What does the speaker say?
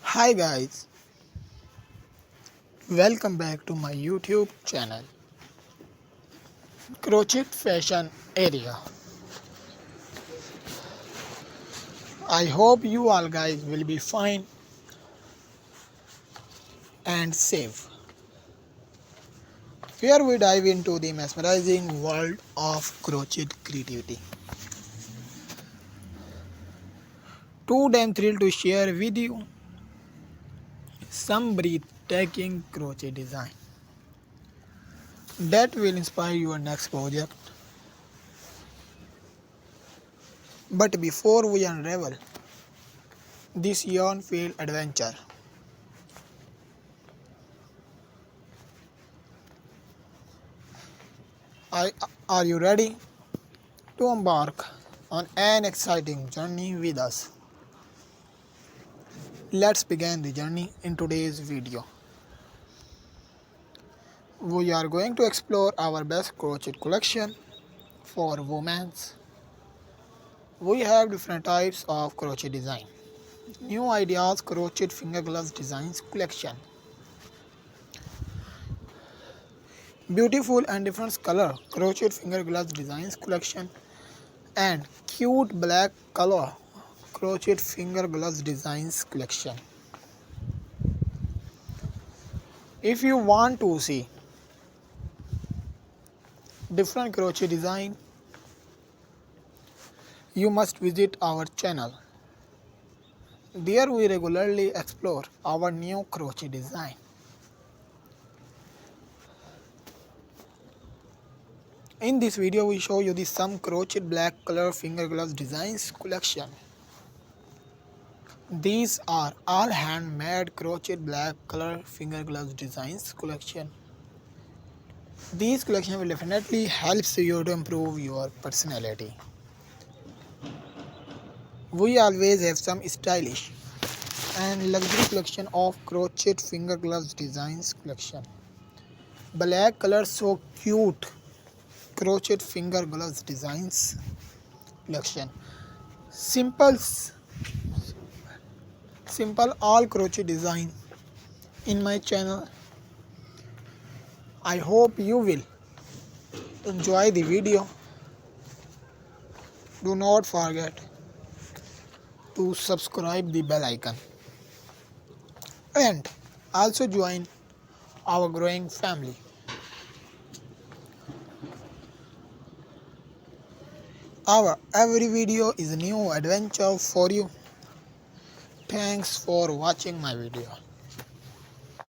Hi guys, welcome back to my YouTube channel Crochet Fashion Area. I hope you all guys will be fine and safe. Here we dive into the mesmerizing world of crochet creativity. Too damn thrilled to share with you some breathtaking crochet design that will inspire your next project. But before we unravel this yarn-filled adventure, are you ready to embark on an exciting journey with us? Let's begin the journey in today's video. We are going to explore our best crochet collection for women. We have different types of crochet design. New ideas crochet finger gloves designs collection. Beautiful and different color crochet finger gloves designs collection, and cute black color crochet finger gloves designs collection. If you want to see different crochet design, you must visit our channel. There we regularly explore our new crochet design. In this video we show you the some crochet black color finger gloves designs collection. These are all handmade crochet black color finger gloves designs collection. These collection will definitely helps you to improve your personality. We always have some stylish and luxury collection of crochet finger gloves designs collection. Black color so cute crochet finger gloves designs collection. Simple all crochet design in my channel. I hope you will enjoy the video. Do not forget to subscribe the bell icon and also join our growing family. Our every video is a new adventure for you. Thanks for watching my video.